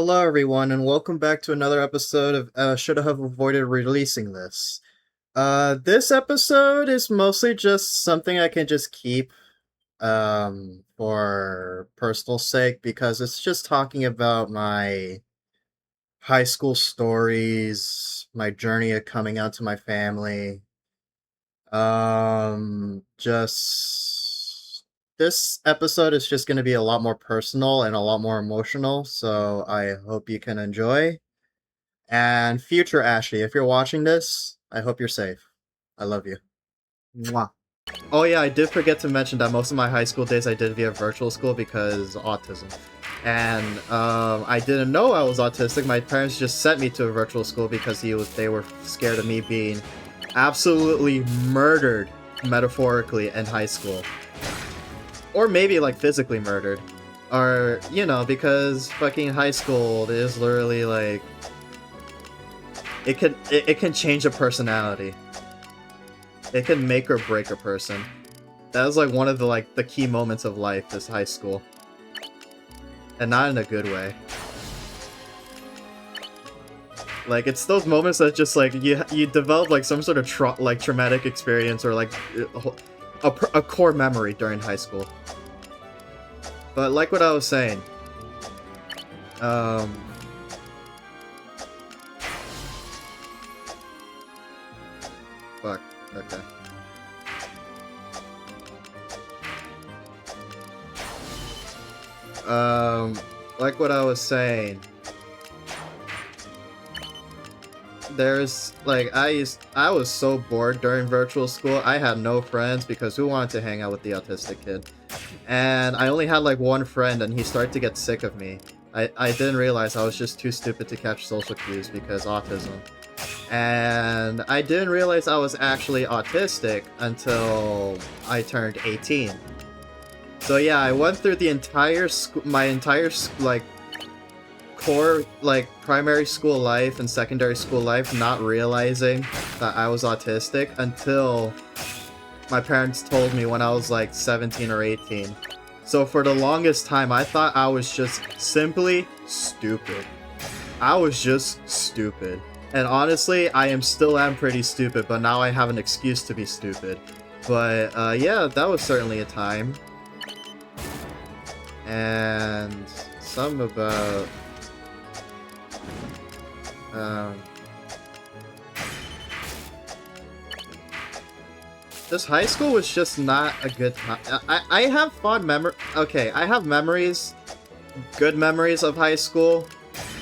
Hello, everyone, and welcome back to another episode of Should I Have Avoided Releasing This. This episode is mostly just something I can just keep for personal sake because it's just talking about my high school stories, my journey of coming out to my family. Just this episode is just going to be a lot more personal and a lot more emotional, so I hope you can enjoy. And future Ashley, if you're watching this, I hope you're safe. I love you. Mwah. Oh yeah, I did forget to mention that most of my high school days I did via virtual school because autism. And I didn't know I was autistic. My parents just sent me to a virtual school because they were scared of me being absolutely murdered metaphorically in high school. Or maybe like physically murdered. Or, because fucking high school is literally like it can change a personality. It can make or break a person. That was like one of the key moments of life is high school. And not in a good way. Like it's those moments that just like you develop like some sort of traumatic experience or like a core memory during high school. But like what I was saying, fuck. Okay. Like what I was saying, there's like I was so bored during virtual school. I had no friends because who wanted to hang out with the autistic kid? And I only had like one friend, and he started to get sick of me. I didn't realize I was just too stupid to catch social cues because autism. And I didn't realize I was actually autistic until I turned 18. So yeah, I went through the entire my entire like core like primary school life and secondary school life not realizing that I was autistic until my parents told me when I was like 17 or 18. So for the longest time I thought I was just simply stupid. I was just stupid. And honestly, I am pretty stupid, but now I have an excuse to be stupid. But yeah, that was certainly a time. And some about this high school was just not a good time. I have fond memory. Okay, I have memories, good memories of high school,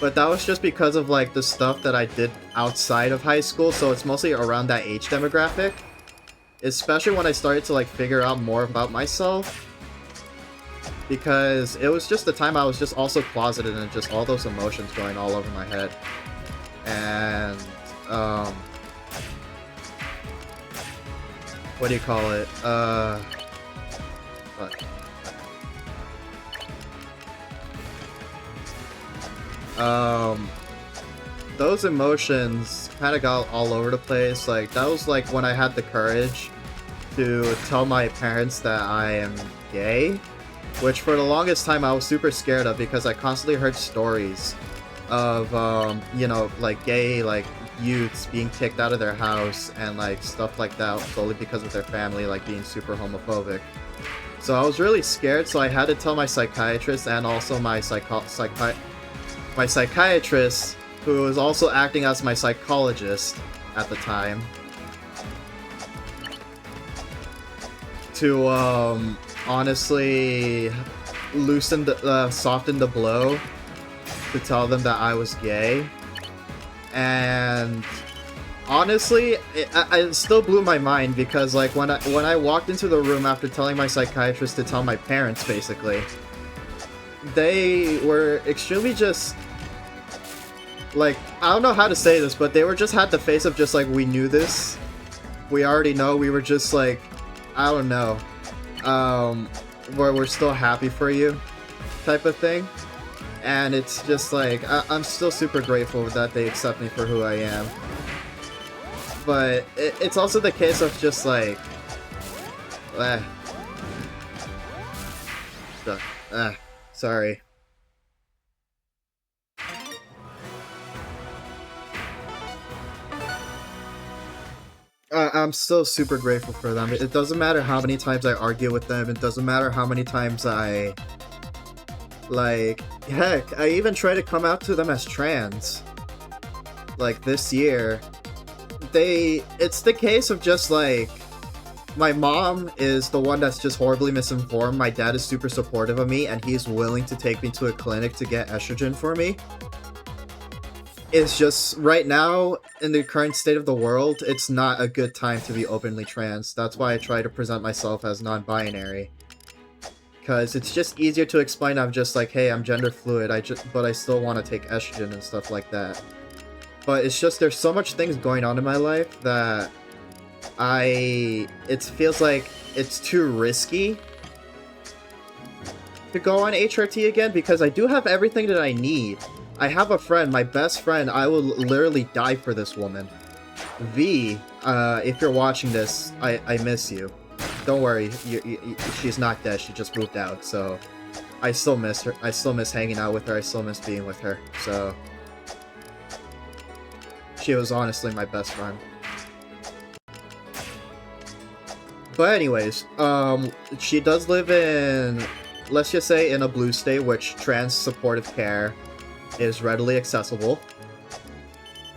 but that was just because of like the stuff that I did outside of high school. So it's mostly around that age demographic, especially when I started to like figure out more about myself. Because it was just the time I was just also closeted and just all those emotions going all over my head. And, what do you call it? Fuck. Those emotions kind of got all over the place. Like, that was like when I had the courage to tell my parents that I am gay. Which for the longest time I was super scared of because I constantly heard stories of, like gay, like, youths being kicked out of their house and, like, stuff like that solely because of their family, like, being super homophobic. So I was really scared, so I had to tell my psychiatrist and also my psychiatrist, who was also acting as my psychologist at the time, to, honestly soften the blow to tell them that I was gay. And honestly, it still blew my mind because like when I walked into the room after telling my psychiatrist to tell my parents, basically, they were extremely just like, I don't know how to say this, but they were just had the face of just like, we knew this, we already know, we were just like, I don't know, where we're still happy for you type of thing. And it's just like, I'm still super grateful that they accept me for who I am. But it's also the case of just like, sorry. I'm still super grateful for them. It doesn't matter how many times I argue with them. It doesn't matter how many times I... Like, heck, I even try to come out to them as trans. Like, this year. It's the case of just, like... My mom is the one that's just horribly misinformed. My dad is super supportive of me, and he's willing to take me to a clinic to get estrogen for me. It's just, right now, in the current state of the world, it's not a good time to be openly trans. That's why I try to present myself as non-binary. Because it's just easier to explain. I'm just like, hey, I'm gender fluid, but I still want to take estrogen and stuff like that. But it's just, there's so much things going on in my life that it feels like it's too risky to go on HRT again, because I do have everything that I need. I have a friend, my best friend. I will literally die for this woman. V, if you're watching this, I miss you. Don't worry, she's not dead, she just moved out, so... I still miss her, I still miss hanging out with her, I still miss being with her, so... She was honestly my best friend. But anyways, she does live in, let's just say, in a blue state, which trans supportive care is readily accessible.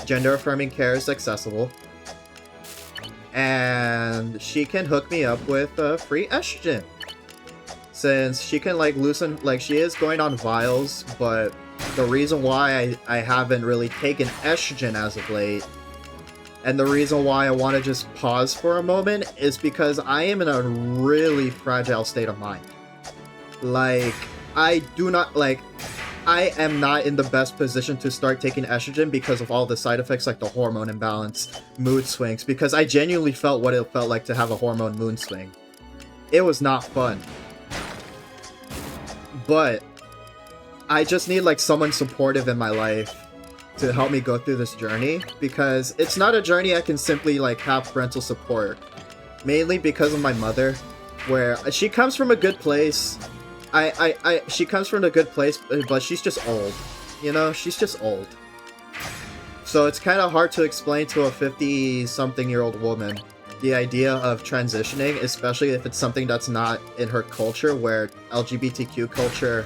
Gender-affirming care is accessible. And she can hook me up with free estrogen. Since she can, like, loosen, like, she is going on vials, but the reason why I haven't really taken estrogen as of late, and the reason why I want to just pause for a moment, is because I am in a really fragile state of mind. Like, I am not in the best position to start taking estrogen because of all the side effects, like the hormone imbalance, mood swings, because I genuinely felt what it felt like to have a hormone mood swing. It was not fun. But I just need, like, someone supportive in my life to help me go through this journey, because it's not a journey I can simply, like, have parental support. Mainly because of my mother, where she comes from a good place. She comes from a good place, but she's just old. You know, she's just old. So it's kind of hard to explain to a 50-something-year-old woman the idea of transitioning, especially if it's something that's not in her culture, where LGBTQ culture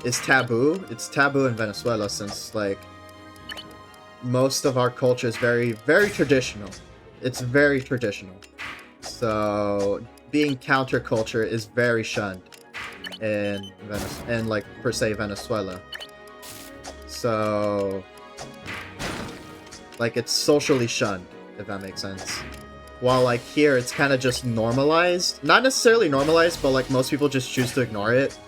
is taboo. It's taboo in Venezuela since, like, most of our culture is very, very traditional. It's very traditional. So being counterculture is very shunned in like, per se, Venezuela. So, like, it's socially shunned, if that makes sense. While, like, here, it's kind of just normalized. Not necessarily normalized, but, like, most people just choose to ignore it.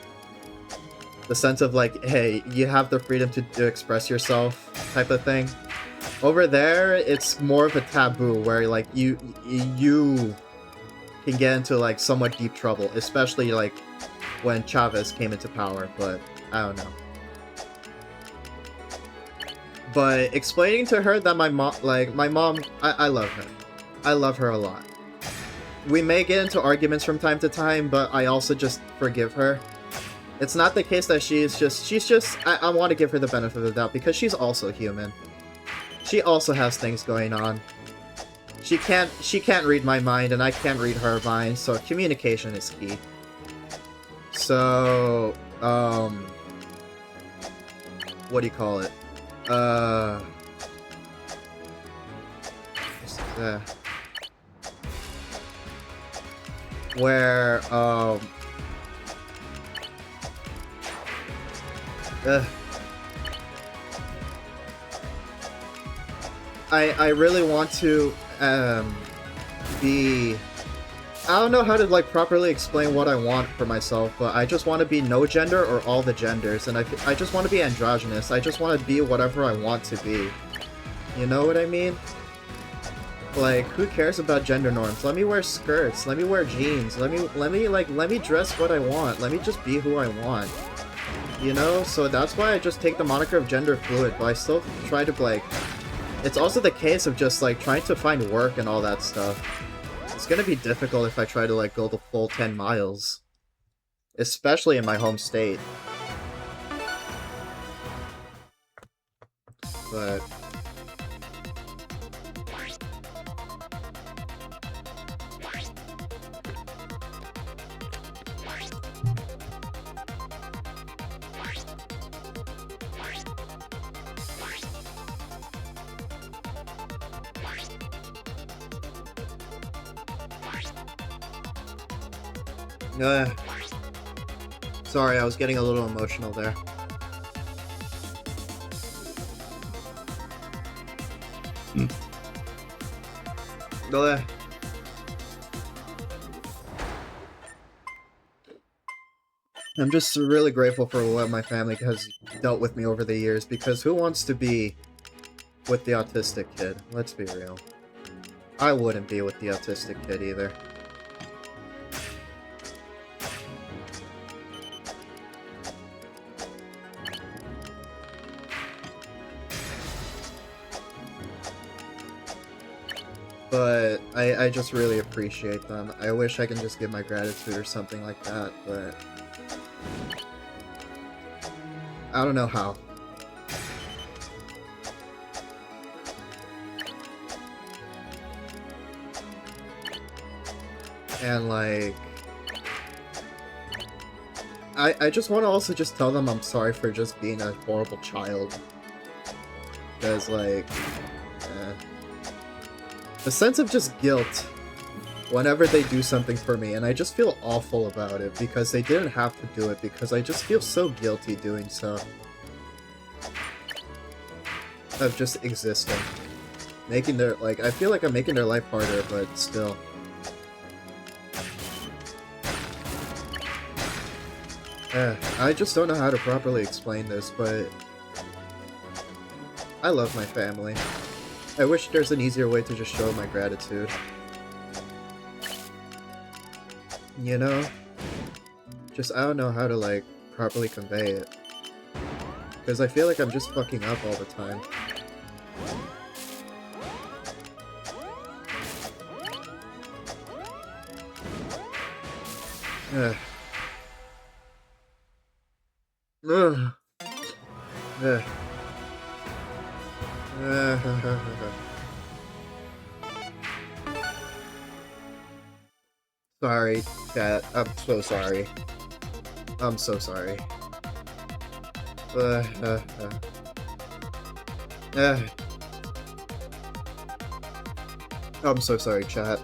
The sense of, like, hey, you have the freedom to express yourself type of thing. Over there, it's more of a taboo, where, like, you can get into, like, somewhat deep trouble, especially, like, when Chavez came into power, but I don't know. But explaining to her that my mom, I love her. I love her a lot. We may get into arguments from time to time, but I also just forgive her. It's not the case that she's just, I want to give her the benefit of the doubt, because she's also human. She also has things going on. She can't read my mind, and I can't read her mind, so communication is key. So, what do you call it? Where, I really want to, be... I don't know how to, like, properly explain what I want for myself, but I just want to be no gender or all the genders, and I just want to be androgynous. I just want to be whatever I want to be. You know what I mean? Like, who cares about gender norms? Let me wear skirts, let me wear jeans, let me dress what I want, let me just be who I want. You know? So that's why I just take the moniker of gender fluid, but I still try to, like... It's also the case of just, like, trying to find work and all that stuff. It's gonna be difficult if I try to, like, go the full 10 miles. Especially in my home state. But... Uh, sorry, I was getting a little emotional there. Uh, I'm just really grateful for what my family has dealt with me over the years, because who wants to be with the autistic kid? Let's be real. I wouldn't be with the autistic kid either. But I just really appreciate them. I wish I can just give my gratitude or something like that, but I don't know how. And like, I just want to also just tell them I'm sorry for just being a horrible child. Because like, the sense of just guilt whenever they do something for me, and I just feel awful about it because they didn't have to do it, because I just feel so guilty doing so. Of just existing. Making their, like, I feel like I'm making their life harder, but still. I just don't know how to properly explain this, but I love my family. I wish there's an easier way to just show my gratitude. You know? Just, I don't know how to, like, properly convey it. Because I feel like I'm just fucking up all the time. Ugh. Ugh. Ugh. Sorry, chat. I'm so sorry. I'm so sorry. I'm so sorry, chat.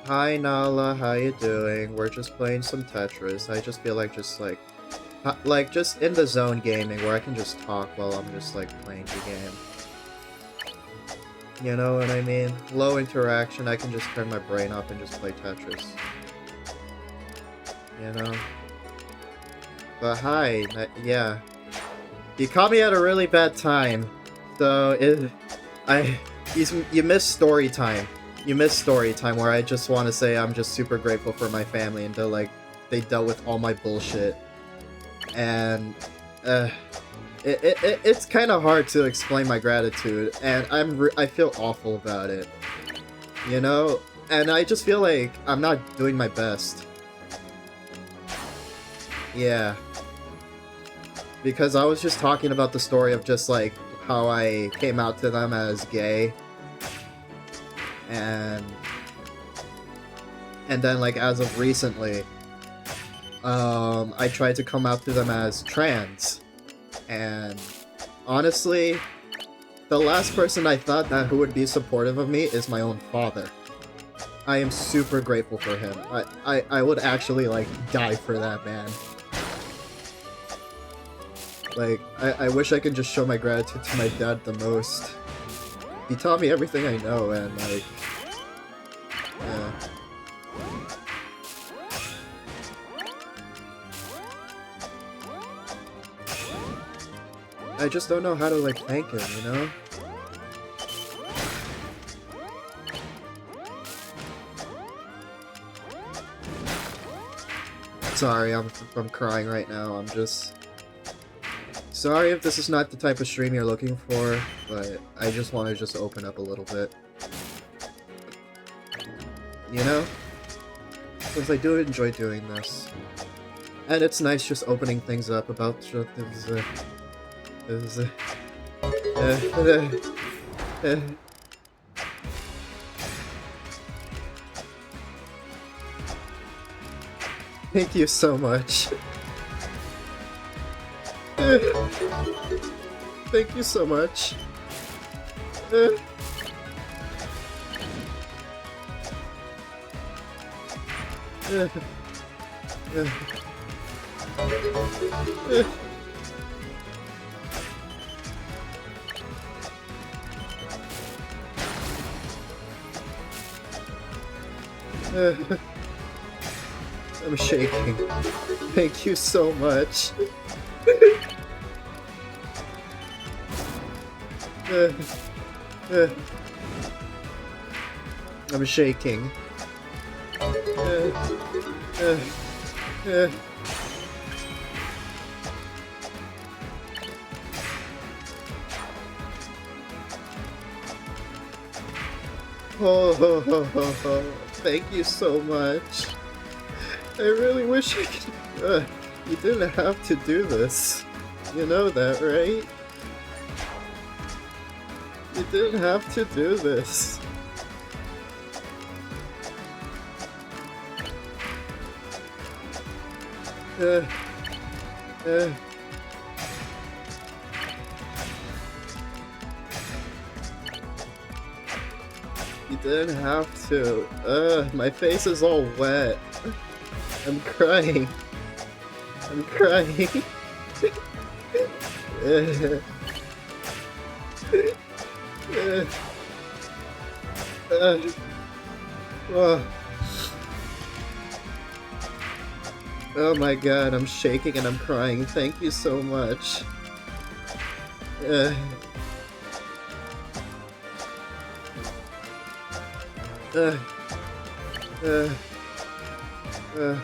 Hi Nala, how you doing? We're just playing some Tetris. I just feel like just in the zone gaming where I can just talk while I'm just like playing the game. You know what I mean? Low interaction, I can just turn my brain off and just play Tetris. You know? But hi, yeah. You caught me at a really bad time. So, you missed story time. You missed story time where I just want to say I'm just super grateful for my family and they dealt with all my bullshit. And, it's kind of hard to explain my gratitude, and I feel awful about it. You know? And I just feel like I'm not doing my best. Yeah. Because I was just talking about the story of just like how I came out to them as gay. And then like as of recently, I tried to come out to them as trans. And honestly, the last person I thought that who would be supportive of me is my own father. I am super grateful for him. I would actually like die for that man. Like, I wish I could just show my gratitude to my dad the most. He taught me everything I know, and like, yeah. I just don't know how to like thank him, you know? Sorry, I'm crying right now. I'm just sorry if this is not the type of stream you're looking for, but I just want to just open up a little bit. You know? Because I do enjoy doing this. And it's nice just opening things up about this, uh, thank you so much. Thank you so much. I'm shaking. Thank you so much. I'm shaking. Oh, thank you so much. I really wish I could. You didn't have to do this. You know that, right? You didn't have to do this. Uh, uh. You didn't have to. My face is all wet. I'm crying. I'm crying. Oh. Oh my god, I'm shaking and I'm crying. Thank you so much. Uh, uh, uh, uh.